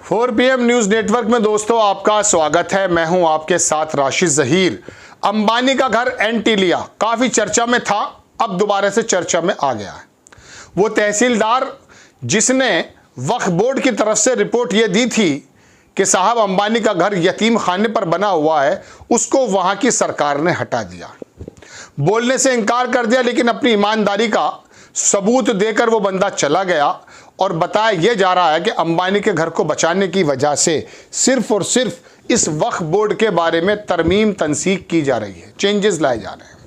4 PM news network में दोस्तों आपका स्वागत है। मैं हूं आपके साथ राशिद जहीर। अंबानी का घर एंटीलिया काफी चर्चा में था, अब दोबारा से चर्चा में आ गया है। वो तहसीलदार जिसने वक्फ बोर्ड की तरफ से रिपोर्ट ये दी थी कि साहब अंबानी का घर यतीम खाने पर बना हुआ है, उसको वहां की सरकार ने हटा दिया, बोलने से इनकार कर दिया। लेकिन अपनी ईमानदारी का सबूत देकर वो बंदा चला गया और बताया यह जा रहा है कि अंबानी के घर को बचाने की वजह से सिर्फ और सिर्फ इस वक्फ बोर्ड के बारे में तरमीम तनसीक की जा रही है, चेंजेस लाए जा रहे हैं।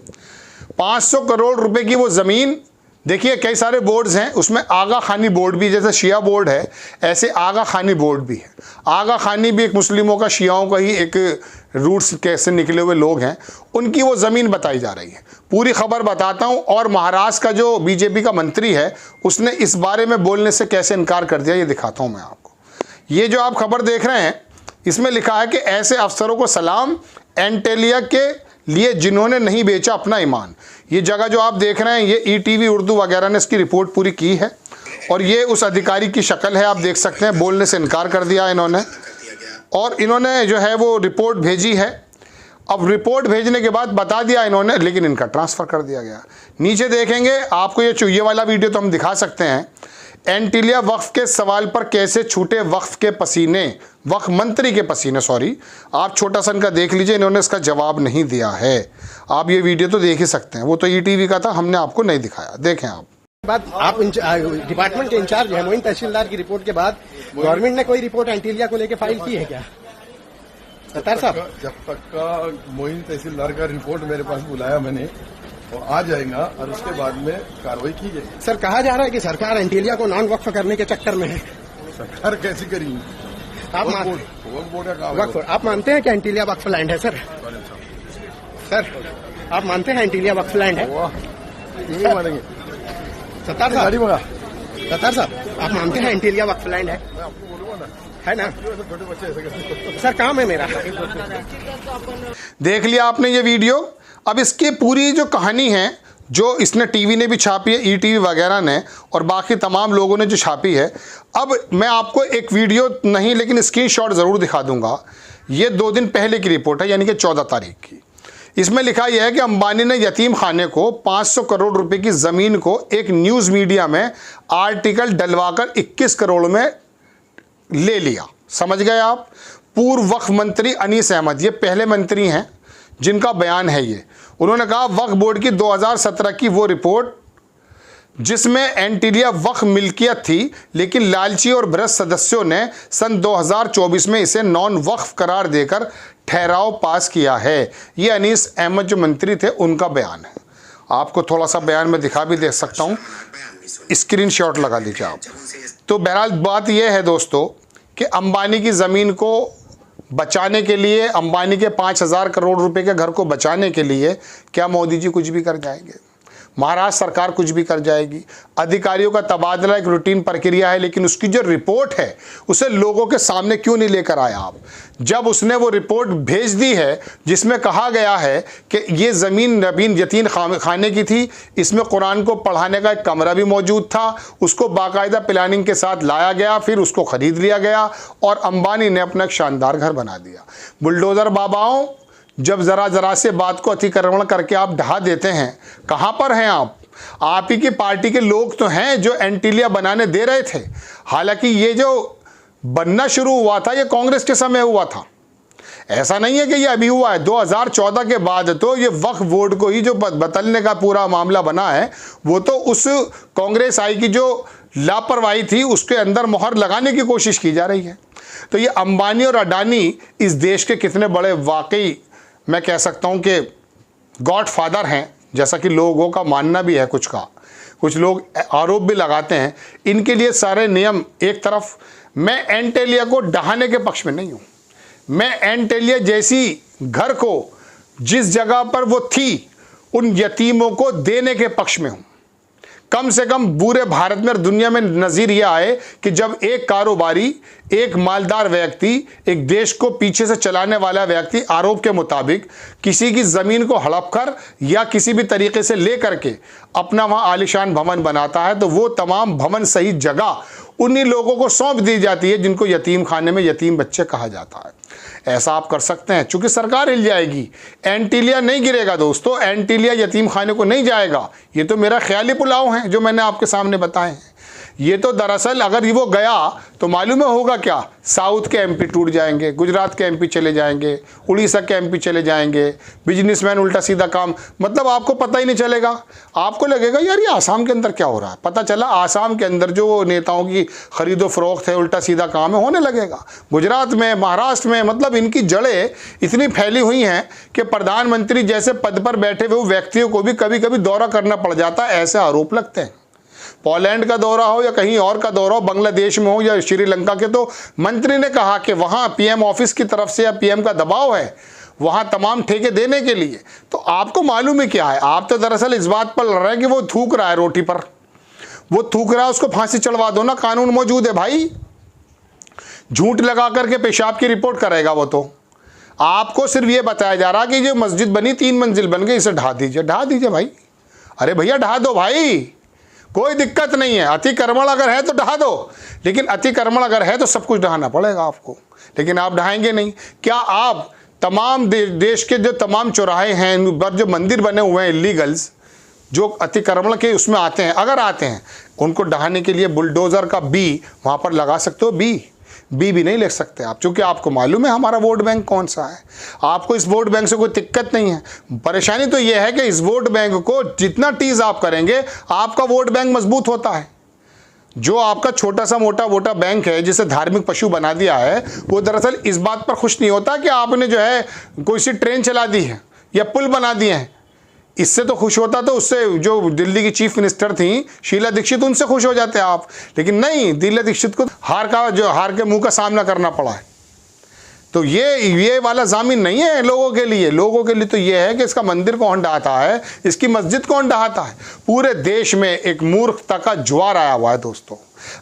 500 करोड़ रुपए की वो ज़मीन, देखिए कई सारे बोर्ड्स हैं, उसमें आगा खानी बोर्ड भी, जैसे शिया बोर्ड है ऐसे आगा खानी बोर्ड भी है। आगा खानी भी एक मुस्लिमों का, शियाओं का ही एक रूट्स कैसे निकले हुए लोग हैं, उनकी वो ज़मीन बताई जा रही है। पूरी खबर बताता हूँ। और महाराष्ट्र का जो बीजेपी का मंत्री है उसने इस बारे में बोलने से कैसे इनकार कर दिया, ये दिखाता हूँ मैं आपको। ये जो आप खबर देख रहे हैं इसमें लिखा है कि ऐसे अफसरों को सलाम एंटेलिया के लिए जिन्होंने नहीं बेचा अपना ईमान। ये जगह जो आप देख रहे हैं ये ईटीवी उर्दू वगैरह ने इसकी रिपोर्ट पूरी की है और ये उस अधिकारी की शक्ल है, आप देख सकते हैं। बोलने से इनकार कर दिया इन्होंने और इन्होंने जो है वो रिपोर्ट भेजी है। अब रिपोर्ट भेजने के बाद बता दिया इन्होंने, लेकिन इनका ट्रांसफ़र कर दिया गया। नीचे देखेंगे आपको ये वाला वीडियो तो हम दिखा सकते हैं। एंटीलिया वक्फ के सवाल पर कैसे छूटे वक्फ के पसीने, वक्फ मंत्री के पसीने, सॉरी, आप छोटा सा इनका देख लीजिए, इन्होंने इसका जवाब नहीं दिया है। आप ये वीडियो तो देख ही सकते हैं, वो तो ईटीवी का था, हमने आपको नहीं दिखाया, देखें आप। बात आप डिपार्टमेंट के इंचार्ज हैं, मोइन तहसीलदार की रिपोर्ट के बाद गवर्नमेंट ने कोई रिपोर्ट एंटीलिया को लेकर फाइल की है क्या सत्तार साहब? जब तक का मोइन तहसीलदार का रिपोर्ट मेरे पास बुलाया मैंने, वो आ जाएगा और उसके बाद में कार्रवाई की जाएगी। सर, कहा जा रहा है कि सरकार एंटीलिया को नॉन वक्फ करने के चक्कर में है। सरकार कैसी करी? आप मानते हैं कि एंटीलिया वक्फ लैंड है? सर आप मानते हैं एंटीलिया वक्फ लैंड है? नहीं मानेंगे सत्तार साहब, आप मानते हैं एंटीलिया वक्फ लैंड है? है ना? छोटे बच्चे ऐसे करते। सर काम है मेरा। देख लिया आपने ये वीडियो। अब इसकी पूरी जो कहानी है, जो इसने टीवी ने भी छापी है, ईटीवी वगैरह ने और बाकी तमाम लोगों ने जो छापी है, अब मैं आपको एक वीडियो नहीं लेकिन स्क्रीनशॉट ज़रूर दिखा दूंगा। ये 2 दिन पहले की रिपोर्ट है, यानी कि 14 तारीख की। इसमें लिखा यह है कि अंबानी ने यतीम खाने को 500 करोड़ रुपए की ज़मीन को एक न्यूज़ मीडिया में आर्टिकल डलवाकर 21 करोड़ में ले लिया। समझ गए आप? पूर्व वक्फ मंत्री अनीस अहमद, ये पहले मंत्री हैं जिनका बयान है ये। उन्होंने कहा वक्फ बोर्ड की 2017 की वो रिपोर्ट जिसमें एंटीलिया वक्फ मिल्कियत थी, लेकिन लालची और भ्रष्ट सदस्यों ने सन 2024 में इसे नॉन वक्फ करार देकर ठहराव पास किया है। ये अनीस अहमद जो मंत्री थे उनका बयान है। आपको थोड़ा सा बयान में दिखा भी दे सकता हूँ, स्क्रीनशॉट लगा लीजिए आप। तो बहरहाल बात यह है दोस्तों कि अंबानी की ज़मीन को बचाने के लिए, अंबानी के 5000 करोड़ रुपए के घर को बचाने के लिए क्या मोदी जी कुछ भी कर जाएंगे? महाराष्ट्र सरकार कुछ भी कर जाएगी? अधिकारियों का तबादला एक रूटीन प्रक्रिया है, लेकिन उसकी जो रिपोर्ट है उसे लोगों के सामने क्यों नहीं लेकर आया आप? जब उसने वो रिपोर्ट भेज दी है जिसमें कहा गया है कि ये ज़मीन नबीन यतीम खाने की थी, इसमें कुरान को पढ़ाने का एक कमरा भी मौजूद था, उसको बाकायदा प्लानिंग के साथ लाया गया, फिर उसको ख़रीद लिया गया और अंबानी ने अपना एक शानदार घर बना दिया। बुलडोज़र बाबाओं, जब ज़रा से बात को अतिक्रमण करके आप ढहा देते हैं, कहाँ पर हैं आप? आप ही की पार्टी के लोग तो हैं जो एंटीलिया बनाने दे रहे थे। हालांकि ये जो बनना शुरू हुआ था ये कांग्रेस के समय हुआ था, ऐसा नहीं है कि ये अभी हुआ है। 2014 के बाद तो ये वक्फ बोर्ड को ही जो बदलने का पूरा मामला बना है, वो तो उस कांग्रेस आई की जो लापरवाही थी उसके अंदर मोहर लगाने की कोशिश की जा रही है। तो ये अंबानी और अडानी इस देश के कितने बड़े, वाकई मैं कह सकता हूं कि गॉड फादर हैं, जैसा कि लोगों का मानना भी है। कुछ लोग आरोप भी लगाते हैं। इनके लिए सारे नियम एक तरफ। मैं एंटीलिया को ढहाने के पक्ष में नहीं हूं। मैं एंटीलिया जैसी घर को जिस जगह पर वो थी उन यतीमों को देने के पक्ष में हूं। कम से कम पूरे भारत में और दुनिया में नज़ीर यह आए कि जब एक कारोबारी, एक मालदार व्यक्ति, एक देश को पीछे से चलाने वाला व्यक्ति आरोप के मुताबिक किसी की ज़मीन को हड़प कर या किसी भी तरीके से ले करके अपना वहाँ आलीशान भवन बनाता है तो वो तमाम भवन सही जगह उन्हीं लोगों को सौंप दी जाती है जिनको यतीम खाने में यतीम बच्चे कहा जाता है। ऐसा आप कर सकते हैं, चूंकि सरकार हिल जाएगी, एंटीलिया नहीं गिरेगा दोस्तों, एंटीलिया यतीम खाने को नहीं जाएगा। ये तो मेरा ख्याली पुलाव है जो मैंने आपके सामने बताए हैं। ये तो दरअसल अगर वो गया तो मालूम होगा क्या, साउथ के एमपी टूट जाएंगे, गुजरात के एमपी चले जाएंगे, उड़ीसा के एमपी चले जाएंगे, बिजनेसमैन उल्टा सीधा काम, मतलब आपको पता ही नहीं चलेगा। आपको लगेगा यार ये आसाम के अंदर क्या हो रहा है, पता चला आसाम के अंदर जो नेताओं की खरीदो फरोख्त है, उल्टा सीधा काम है, होने लगेगा। गुजरात में, महाराष्ट्र में, मतलब इनकी जड़ें इतनी फैली हुई हैं कि प्रधानमंत्री जैसे पद पर बैठे हुए व्यक्तियों को भी कभी कभी दौरा करना पड़ जाता है, ऐसे आरोप लगते हैं। पोलैंड का दौरा हो या कहीं और का दौरा हो, बांग्लादेश में हो या श्रीलंका के, तो मंत्री ने कहा कि वहाँ पीएम ऑफिस की तरफ से या पीएम का दबाव है वहाँ तमाम ठेके देने के लिए। तो आपको मालूम है क्या है, आप तो दरअसल इस बात पर लड़ रहे हैं कि वो थूक रहा है रोटी पर, वो थूक रहा है, उसको फांसी चढ़वा दो ना, कानून मौजूद है भाई। झूठ लगा करके पेशाब की रिपोर्ट करेगा वो तो। आपको सिर्फ ये बताया जा रहा कि जो मस्जिद बनी 3 मंजिल बन गई, इसे ढा दीजिए, ढा दीजिए भाई। अरे भैया ढा दो भाई, कोई दिक्कत नहीं है। अतिक्रमण अगर है तो ढहा दो, लेकिन अतिक्रमण अगर है तो सब कुछ ढहाना पड़ेगा आपको, लेकिन आप ढहाएंगे नहीं। क्या आप तमाम देश के जो तमाम चौराहे हैं पर जो मंदिर बने हुए हैं इलीगल्स, जो अतिक्रमण के उसमें आते हैं, अगर आते हैं, उनको ढहाने के लिए बुलडोज़र का बी वहाँ पर लगा सकते हो। बी भी नहीं ले सकते आप, क्योंकि आपको मालूम है हमारा वोट बैंक कौन सा है। आपको इस वोट बैंक से कोई दिक्कत नहीं है। परेशानी तो यह है कि इस वोट बैंक को जितना टीज़ आप करेंगे आपका वोट बैंक मजबूत होता है। जो आपका छोटा सा मोटा बैंक है जिसे धार्मिक पशु बना दिया है, वो दरअसल इस बात पर खुश नहीं होता कि आपने जो है कोई सी ट्रेन चला दी है या पुल बना दिए हैं। इससे तो खुश होता तो उससे जो दिल्ली की चीफ मिनिस्टर थी शीला दीक्षित, उनसे खुश हो जाते आप, लेकिन नहीं, शीला दीक्षित को हार के मुंह का सामना करना पड़ा है। तो ये वाला ज़मीन नहीं है लोगों के लिए। लोगों के लिए तो ये है कि इसका मंदिर कौन ढहाता है, इसकी मस्जिद कौन ढहाता है। पूरे देश में एक मूर्खता का ज्वार आया हुआ है दोस्तों।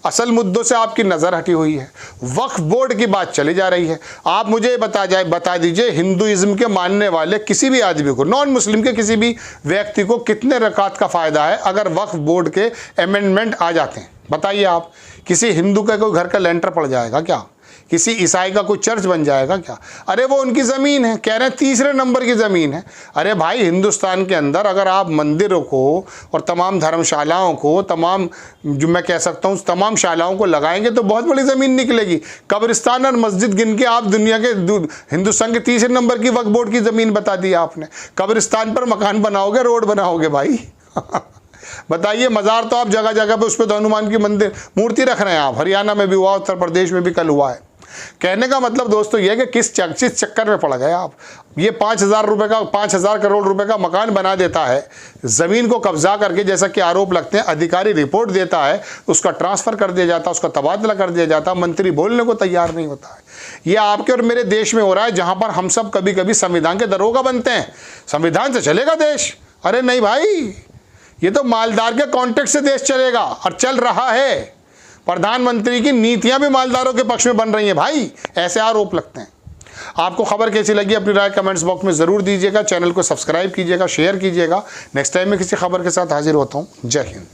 असल मुद्दों से आपकी नज़र हटी हुई है, वक्फ बोर्ड की बात चली जा रही है। आप मुझे बता दीजिए, हिंदुइज्म के मानने वाले किसी भी आदमी को, नॉन मुस्लिम के किसी भी व्यक्ति को कितने रकात का फ़ायदा है अगर वक्फ बोर्ड के अमेंडमेंट आ जाते हैं? बताइए आप। किसी हिंदू का कोई घर का लेंटर पड़ जाएगा क्या? किसी ईसाई का कोई चर्च बन जाएगा क्या? अरे वो उनकी ज़मीन है, कह रहे हैं 3रे नंबर की ज़मीन है। अरे भाई, हिंदुस्तान के अंदर अगर आप मंदिरों को और तमाम धर्मशालाओं को, तमाम जो मैं कह सकता हूँ तमाम शालाओं को लगाएंगे तो बहुत बड़ी ज़मीन निकलेगी। कब्रिस्तान और मस्जिद गिन के आप दुनिया के हिंदुस्तान के 3रे नंबर की वक्फ बोर्ड की ज़मीन बता दी आपने। कब्रिस्तान पर मकान बनाओगे, रोड बनाओगे भाई। बताइए, मज़ार तो आप जगह जगह पे उस पर तो हनुमान की मंदिर मूर्ति रख रहे हैं आप। हरियाणा में भी हुआ, उत्तर प्रदेश में भी कल हुआ है। कहने का मतलब दोस्तों ये है कि किस चक्कर में पड़ गए आप। ये 5,000 करोड़ रुपए का मकान बना देता है, ज़मीन को कब्जा करके, जैसा कि आरोप लगते हैं, अधिकारी रिपोर्ट देता है, उसका ट्रांसफ़र कर दिया जाता है, उसका तबादला कर दिया जाता है, मंत्री बोलने को तैयार नहीं होता है। ये आपके और मेरे देश में हो रहा है, जहाँ पर हम सब कभी कभी संविधान के दरोगा बनते हैं। संविधान से चलेगा देश? अरे नहीं भाई, ये तो मालदार के कॉन्ट्रैक्ट से देश चलेगा, और चल रहा है। प्रधानमंत्री की नीतियां भी मालदारों के पक्ष में बन रही हैं भाई, ऐसे आरोप लगते हैं। आपको खबर कैसी लगी अपनी राय कमेंट्स बॉक्स में ज़रूर दीजिएगा। चैनल को सब्सक्राइब कीजिएगा, शेयर कीजिएगा। नेक्स्ट टाइम मैं किसी खबर के साथ हाजिर होता हूँ। जय हिंद।